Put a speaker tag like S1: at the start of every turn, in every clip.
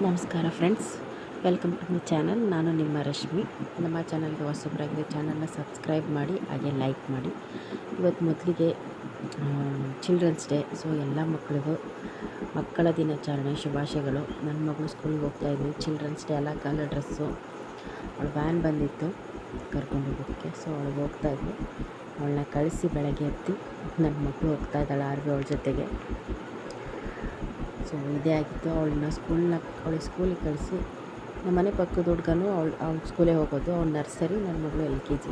S1: ನಮಸ್ಕಾರ friends, welcome to my channel. ನಾನು ನಿಮ್ಮ ರಶ್ಮಿ. ನಮ್ಮ ಚಾನಲ್ಗೆ ಹೊಸಬರಾಗಿದೆ, ಚಾನಲ್ನ ಸಬ್ಸ್ಕ್ರೈಬ್ ಮಾಡಿ, ಹಾಗೆ ಲೈಕ್ ಮಾಡಿ. ಇವತ್ತು ಮೊದಲಿಗೆ ಚಿಲ್ಡ್ರನ್ಸ್ ಡೇ. ಸೊ ಎಲ್ಲ ಮಕ್ಕಳಿಗೂ ಮಕ್ಕಳ ದಿನಾಚರಣೆ ಶುಭಾಶಯಗಳು. ನನ್ನ ಮಗಳು ಸ್ಕೂಲ್ಗೆ ಹೋಗ್ತಾಯಿದ್ವಿ. ಚಿಲ್ಡ್ರನ್ಸ್ ಡೇ ಅಲ್ಲ, ಕಲರ್ ಡ್ರೆಸ್ಸು. ಅವಳು ವ್ಯಾನ್ ಬಂದಿತ್ತು ಕರ್ಕೊಂಡು ಹೋಗೋಕ್ಕೆ. ಸೊ ಅವಳಿಗೆ ಹೋಗ್ತಾಯಿದ್ವಿ. ಅವಳನ್ನ ಕಳಿಸಿ ಬೆಳಗ್ಗೆ ಎತ್ತಿ ನನ್ನ ಮಗಳು ಹೋಗ್ತಾಯಿದ್ದಾಳೆ ಆರ್ವಿ ಅವಳ ಜೊತೆಗೆ. ಸೊ ಇದೇ ಆಗಿತ್ತು. ಅವಳಿಗೆ ಸ್ಕೂಲಿಗೆ ಕಳಿಸಿ ನಮ್ಮ ಮನೆ ಪಕ್ಕದ ಹುಡ್ಗನೂ ಅವ್ಳು ಸ್ಕೂಲೇ ಹೋಗೋದು. ಅವ್ಳು ನರ್ಸರಿ, ನನ್ನ ಮಗಳು LKG.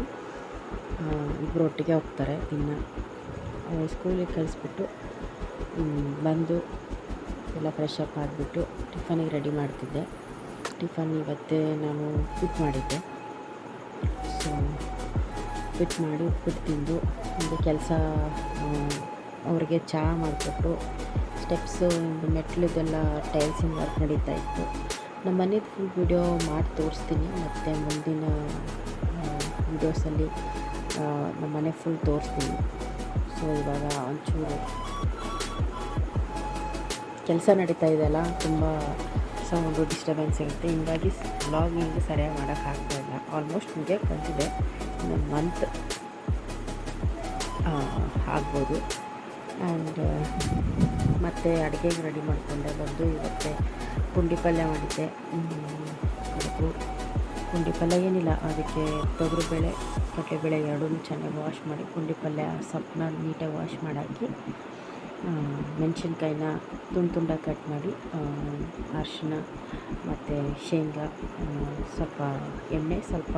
S1: ಇಬ್ಬರು ಒಟ್ಟಿಗೆ ಹೋಗ್ತಾರೆ. ಇನ್ನು ಅವಳು ಸ್ಕೂಲಿಗೆ ಕಳಿಸ್ಬಿಟ್ಟು ಬಂದು ಎಲ್ಲ ಫ್ರೆಶ್ ಅಪ್ ಆಗಿಬಿಟ್ಟು ಟಿಫನಿಗೆ ರೆಡಿ ಮಾಡ್ತಿದ್ದೆ. ಟಿಫನ್ ಇವತ್ತೇ ನಾನು ಉಪ್ಪಿಟ್ಟು ಮಾಡಿದ್ದೆ. ಸೊ ಉಪ್ಪಿಟ್ಟು ಮಾಡಿ ಉಪ್ಪಿಟ್ಟು ತಿಂದು ಒಂದು ಕೆಲಸ ಅವ್ರಿಗೆ ಚಹಾ ಮಾಡಿಕೊಟ್ಟು ಸ್ಟೆಪ್ಸು ಮೆಟ್ಲಿದೆಲ್ಲ ಟೈಲ್ಸಿನ ವರ್ಕ್ ನಡೀತಾ ಇತ್ತು. ನಮ್ಮ ಮನೇದು ಫುಲ್ ವೀಡಿಯೋ ಮಾಡಿ ತೋರಿಸ್ತೀನಿ, ಮತ್ತು ಮುಂದಿನ ವೀಡಿಯೋಸಲ್ಲಿ ನಮ್ಮ ಮನೆ ಫುಲ್ ತೋರಿಸ್ತೀನಿ. ಸೊ ಇವಾಗ ಒಂಚೂರು ಕೆಲಸ ನಡೀತಾ ಇದೆಯಲ್ಲ, ತುಂಬ ಸೌಂಡು ಡಿಸ್ಟರ್ಬೆನ್ಸ್ ಇರುತ್ತೆ. ಹಿಂಗಾಗಿ ವ್ಲಾಗಿಂಗ್ ಸರಿಯಾಗಿ ಮಾಡೋಕ್ಕಾಗ್ತಾಯಿಲ್ಲ. ಆಲ್ಮೋಸ್ಟ್ ಮುಗಿಯೋಕ್ಕೆ ಬಂದಿದೆ, ಇನ್ನೊಂದು ಮಂತ್ ಆಗ್ಬೋದು. ಆ್ಯಂಡ್ ಮತ್ತು ಅಡುಗೆಗೆ ರೆಡಿ ಮಾಡಿಕೊಂಡೆ. ಬಂದು ಇವತ್ತೇ ಪುಂಡಿ ಪಲ್ಯ ಮಾಡಿದ್ದೆ. ಪುಂಡಿ ಪಲ್ಯ ಏನಿಲ್ಲ, ಅದಕ್ಕೆ ತೊಗರಿಬೇಳೆ ಕಡಲೆಬೇಳೆ ಎರಡೂ ಚೆನ್ನಾಗಿ ವಾಶ್ ಮಾಡಿ, ಪುಂಡಿ ಪಲ್ಯ ಸೊಪ್ಪನ್ನ ನೀಟಾಗಿ ವಾಶ್ ಮಾಡಾಕಿ, ಮೆಣಸಿನ್ಕಾಯಿನ ತುಂಡಾಗಿ ಕಟ್ ಮಾಡಿ, ಅರಿಶಿನ ಮತ್ತು ಶೇಂಗಾ, ಸ್ವಲ್ಪ ಎಣ್ಣೆ, ಸ್ವಲ್ಪ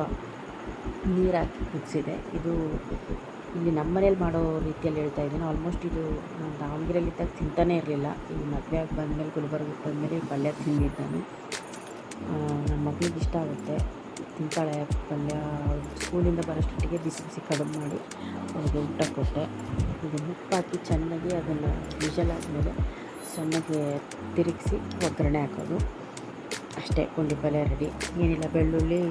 S1: ನೀರು ಹಾಕಿ ಕುದಿಸಿದೆ. ಇದು ಇಲ್ಲಿ ನಮ್ಮ ಮನೇಲಿ ಮಾಡೋ ರೀತಿಯಲ್ಲಿ ಹೇಳ್ತಾ ಇದ್ದೀನಿ. ಆಲ್ಮೋಸ್ಟ್ ಇದು ದಾವಣಗೆರೆಯಲ್ಲಿದ್ದಾಗ ತಿಂತಾನೇ ಇರಲಿಲ್ಲ. ಈ ಮದುವೆ ಆಗಿ ಬಂದಮೇಲೆ ಗುಲ್ಬರ್ಗಕ್ಕೆ ಬಂದಮೇಲೆ ಈ ಪಲ್ಯ ತಿಂದಿದ್ದಾನೆ. ನನ್ನ ಮಗಳಿಗೆ ಇಷ್ಟ ಆಗುತ್ತೆ, ತಿಂತಾಳೆ ಪಲ್ಯ. ಸ್ಕೂಲಿಂದ ಬರೋಷ್ಟೊತ್ತಿಗೆ ಬಿಸಿ ಬಿಸಿ ಕಡುಬು ಮಾಡಿ ಅವ್ರಿಗೆ ಊಟ ಕೊಟ್ಟೆ. ಇದನ್ನು ಉಪ್ಪು ಹಾಕಿ ಚೆನ್ನಾಗಿ ಅದನ್ನು ವಿಷಲ್ ಆದಮೇಲೆ ಚೆನ್ನಾಗಿ ತಿರುಗಿಸಿ ಒಗ್ಗರಣೆ ಹಾಕೋದು ಅಷ್ಟೇ. ಪುಂಡಿ ಪಲ್ಯ ರೆಡಿ. ಏನಿಲ್ಲ, ಬೆಳ್ಳುಳ್ಳಿ,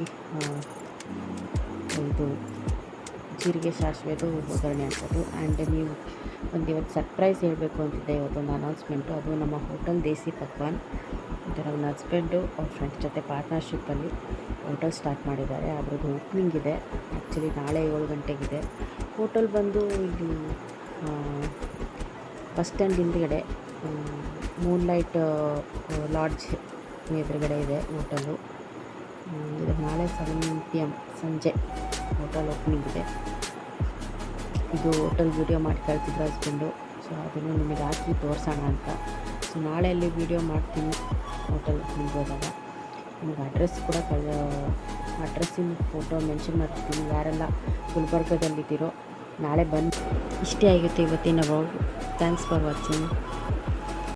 S1: ಇದು ಜೀರಿಗೆ, ಸಾಸಿವೆದು ಒಗ್ಗರಣೆ ಹಾಕೋದು. ಆ್ಯಂಡ್ ನೀವು ಇವತ್ತು ಸರ್ಪ್ರೈಸ್ ಹೇಳಬೇಕು ಅಂತಿದ್ದೆ. ಇವತ್ತೊಂದು ಅನೌನ್ಸ್ಮೆಂಟು. ಅದು ನಮ್ಮ ಹೋಟೆಲ್ ದೇಸಿ ಪಕ್ವಾನ್. ಇದರ ನನ್ನ ಹಸ್ಬೆಂಡು ಅವ್ರ ಫ್ರೆಂಡ್ಸ್ ಜೊತೆ ಪಾರ್ಟ್ನರ್ಶಿಪ್ಪಲ್ಲಿ ಹೋಟೆಲ್ ಸ್ಟಾರ್ಟ್ ಮಾಡಿದ್ದಾರೆ. ಅದ್ರದ್ದು ಓಪ್ನಿಂಗ್ ಇದೆ. ಆ್ಯಕ್ಚುಲಿ ನಾಳೆ 7 ಗಂಟೆಗಿದೆ. ಹೋಟೆಲ್ ಬಂದು ಇಲ್ಲಿ ಬಸ್ ಸ್ಟ್ಯಾಂಡ್ ಹಿಂದುಗಡೆ ಮೂನ್ಲೈಟ್ ಲಾಡ್ಜ್ ಎದುರುಗಡೆ ಇದೆ ಹೋಟೆಲು. ಇದು ನಾಳೆ 7 PM ಸಂಜೆ ಹೋಟೆಲ್ ಓಪನಿಂಗ್ ಇದೆ. ಇದು ಹೋಟೆಲ್ ವೀಡಿಯೋ ಮಾಡಿ ಕಳ್ತಿದ್ರು ಹಸ್ಬೆಂಡು. ಸೊ ಅದನ್ನು ನಿಮಗೆ ಹಾಕಿ ತೋರಿಸೋಣ ಅಂತ. ಸೊ ನಾಳೆ ಅಲ್ಲಿ ವೀಡಿಯೋ ಮಾಡ್ತೀನಿ ಹೋಟೆಲ್ ಓಪನಿಂಗ್ ಹೋದಾಗ. ನಿಮಗೆ ಅಡ್ರೆಸ್ ಕೂಡ ಅಡ್ರೆಸ್ಸಿನ ಫೋಟೋ ಮೆನ್ಷನ್ ಮಾಡ್ತೀನಿ. ಯಾರೆಲ್ಲ ಗುಲ್ಬರ್ಗದಲ್ಲಿದ್ದೀರೋ ನಾಳೆ ಬಂದು. ಇಷ್ಟೇ ಆಗುತ್ತೆ ಇವತ್ತಿನ ವ್ಲಾಗ್. Thanks for watching.